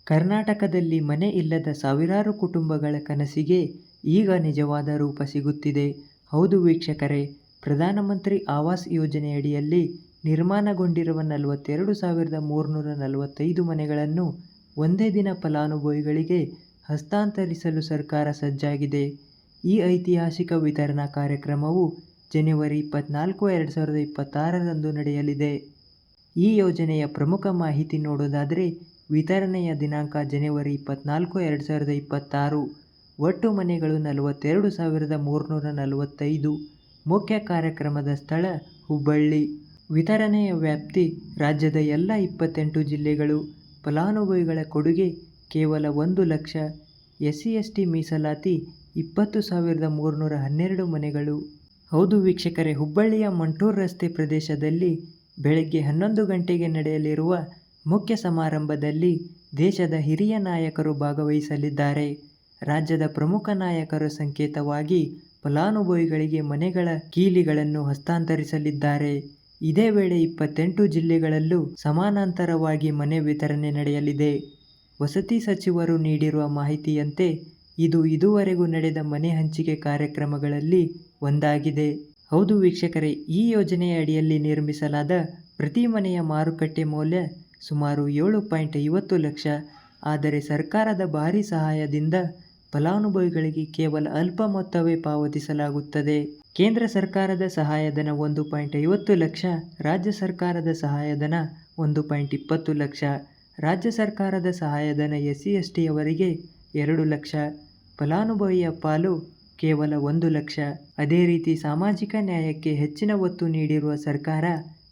ಕರ್ನಾಟಕದಲ್ಲಿ ಮನೆ ಇಲ್ಲದ ಸಾವಿರಾರು ಕುಟುಂಬಗಳ ಕನಸಿಗೆ ಈಗ ನಿಜವಾದ ರೂಪ ಸಿಗುತ್ತಿದೆ. ಹೌದು ವೀಕ್ಷಕರೇ, ಪ್ರಧಾನಮಂತ್ರಿ ಆವಾಸ್ ಯೋಜನೆಯಡಿಯಲ್ಲಿ ನಿರ್ಮಾಣಗೊಂಡಿರುವ 42,345 ಮನೆಗಳನ್ನು ಒಂದೇ ದಿನ ಫಲಾನುಭವಿಗಳಿಗೆ ಹಸ್ತಾಂತರಿಸಲು ಸರ್ಕಾರ ಸಜ್ಜಾಗಿದೆ. ಈ ಐತಿಹಾಸಿಕ ವಿತರಣಾ ಕಾರ್ಯಕ್ರಮವು ಜನವರಿ 24, 2026ರಂದು ನಡೆಯಲಿದೆ. ಈ ಯೋಜನೆಯ ಪ್ರಮುಖ ಮಾಹಿತಿ ನೋಡೋದಾದರೆ, ವಿತರಣೆಯ ದಿನಾಂಕ ಜನವರಿ 24, 2026. ಒಟ್ಟು ಮನೆಗಳು 42,345. ಮುಖ್ಯ ಕಾರ್ಯಕ್ರಮದ ಸ್ಥಳ ಹುಬ್ಬಳ್ಳಿ. ವಿತರಣೆಯ ವ್ಯಾಪ್ತಿ ರಾಜ್ಯದ ಎಲ್ಲ 28 ಜಿಲ್ಲೆಗಳು. ಫಲಾನುಭವಿಗಳ ಕೊಡುಗೆ ಕೇವಲ 1 ಲಕ್ಷ. SC/ST ಮೀಸಲಾತಿ 20,312 ಮನೆಗಳು. ಹೌದು ವೀಕ್ಷಕರೇ, ಹುಬ್ಬಳ್ಳಿಯ ಮಂಟೂರ್ ರಸ್ತೆ ಪ್ರದೇಶದಲ್ಲಿ ಬೆಳಗ್ಗೆ 11 ಗಂಟೆಗೆ ನಡೆಯಲಿರುವ ಮುಖ್ಯ ಸಮಾರಂಭದಲ್ಲಿ ದೇಶದ ಹಿರಿಯ ನಾಯಕರು ಭಾಗವಹಿಸಲಿದ್ದಾರೆ. ರಾಜ್ಯದ ಪ್ರಮುಖ ನಾಯಕರ ಸಂಕೇತವಾಗಿ ಫಲಾನುಭವಿಗಳಿಗೆ ಮನೆಗಳ ಕೀಲಿಗಳನ್ನು ಹಸ್ತಾಂತರಿಸಲಿದ್ದಾರೆ. ಇದೇ ವೇಳೆ 28 ಜಿಲ್ಲೆಗಳಲ್ಲೂ ಸಮಾನಾಂತರವಾಗಿ ಮನೆ ವಿತರಣೆ ನಡೆಯಲಿದೆ. ವಸತಿ ಸಚಿವರು ನೀಡಿರುವ ಮಾಹಿತಿಯಂತೆ ಇದು ಇದುವರೆಗೂ ನಡೆದ ಮನೆ ಹಂಚಿಕೆ ಕಾರ್ಯಕ್ರಮಗಳಲ್ಲಿ ಒಂದಾಗಿದೆ. ಹೌದು ವೀಕ್ಷಕರೇ, ಈ ಯೋಜನೆಯ ಅಡಿಯಲ್ಲಿ ನಿರ್ಮಿಸಲಾದ ಪ್ರತಿ ಮನೆಯ ಮಾರುಕಟ್ಟೆ ಮೌಲ್ಯ ಸುಮಾರು 7.50 ಲಕ್ಷ. ಆದರೆ ಸರ್ಕಾರದ ಭಾರೀ ಸಹಾಯದಿಂದ ಫಲಾನುಭವಿಗಳಿಗೆ ಕೇವಲ ಅಲ್ಪ ಮೊತ್ತವೇ ಪಾವತಿಸಲಾಗುತ್ತದೆ. ಕೇಂದ್ರ ಸರ್ಕಾರದ ಸಹಾಯಧನ 1.50 ಲಕ್ಷ, ರಾಜ್ಯ ಸರ್ಕಾರದ ಸಹಾಯಧನ 1.20 ಲಕ್ಷ. ರಾಜ್ಯ ಸರ್ಕಾರದ ಸಹಾಯಧನ SC/ST ಯವರಿಗೆ 2 ಲಕ್ಷ, ಫಲಾನುಭವಿಯ ಪಾಲು ಕೇವಲ 1 ಲಕ್ಷ. ಅದೇ ರೀತಿ ಸಾಮಾಜಿಕ ನ್ಯಾಯಕ್ಕೆ ಹೆಚ್ಚಿನ ಒತ್ತು ನೀಡಿರುವ ಸರ್ಕಾರ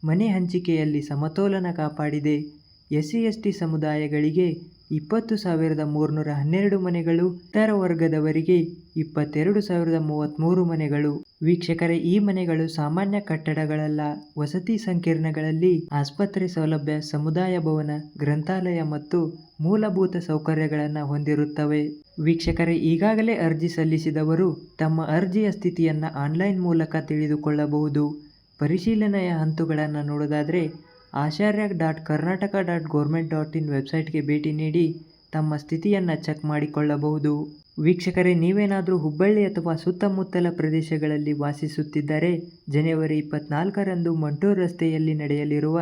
ಮನೆ ಹಂಚಿಕೆಯಲ್ಲಿ ಸಮತೋಲನ ಕಾಪಾಡಿದೆ. SC/ST ಸಮುದಾಯಗಳಿಗೆ 20,312 ಮನೆಗಳು, ಇತರ ವರ್ಗದವರಿಗೆ 22,033 ಮನೆಗಳು. ವೀಕ್ಷಕರೇ, ಈ ಮನೆಗಳು ಸಾಮಾನ್ಯ ಕಟ್ಟಡಗಳಲ್ಲ. ವಸತಿ ಸಂಕೀರ್ಣಗಳಲ್ಲಿ ಆಸ್ಪತ್ರೆ ಸೌಲಭ್ಯ, ಸಮುದಾಯ ಭವನ, ಗ್ರಂಥಾಲಯ ಮತ್ತು ಮೂಲಭೂತ ಸೌಕರ್ಯಗಳನ್ನು ಹೊಂದಿರುತ್ತವೆ. ವೀಕ್ಷಕರೇ, ಈಗಾಗಲೇ ಅರ್ಜಿ ಸಲ್ಲಿಸಿದವರು ತಮ್ಮ ಅರ್ಜಿಯ ಸ್ಥಿತಿಯನ್ನು ಆನ್ಲೈನ್ ಮೂಲಕ ತಿಳಿದುಕೊಳ್ಳಬಹುದು. ಪರಿಶೀಲನೆಯ ಹಂತಗಳನ್ನು ನೋಡೋದಾದರೆ, acharya.karnataka.government.in ವೆಬ್ಸೈಟ್ಗೆ ಭೇಟಿ ನೀಡಿ ತಮ್ಮ ಸ್ಥಿತಿಯನ್ನು ಚೆಕ್ ಮಾಡಿಕೊಳ್ಳಬಹುದು. ವೀಕ್ಷಕರೇ, ನೀವೇನಾದರೂ ಹುಬ್ಬಳ್ಳಿ ಅಥವಾ ಸುತ್ತಮುತ್ತಲ ಪ್ರದೇಶಗಳಲ್ಲಿ ವಾಸಿಸುತ್ತಿದ್ದರೆ ಜನವರಿ 24ರಂದು ಮಂಟೂರ್ ರಸ್ತೆಯಲ್ಲಿ ನಡೆಯಲಿರುವ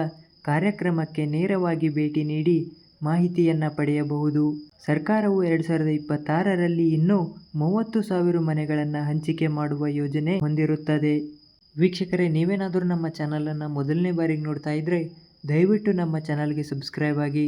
ಕಾರ್ಯಕ್ರಮಕ್ಕೆ ನೇರವಾಗಿ ಭೇಟಿ ನೀಡಿ ಮಾಹಿತಿಯನ್ನು ಪಡೆಯಬಹುದು. ಸರ್ಕಾರವು 2026ರಲ್ಲಿ ಇನ್ನೂ 30,000 ಮನೆಗಳನ್ನು ಹಂಚಿಕೆ ಮಾಡುವ ಯೋಜನೆ ಹೊಂದಿರುತ್ತದೆ. ವೀಕ್ಷಕರೇ, ನೀವೇನಾದರೂ ನಮ್ಮ ಚಾನಲನ್ನು ಮೊದಲನೇ ಬಾರಿಗೆ ನೋಡ್ತಾ ಇದ್ದರೆ ದಯವಿಟ್ಟು ನಮ್ಮ ಚಾನಲ್ಗೆ ಸಬ್ಸ್ಕ್ರೈಬ್ ಆಗಿ.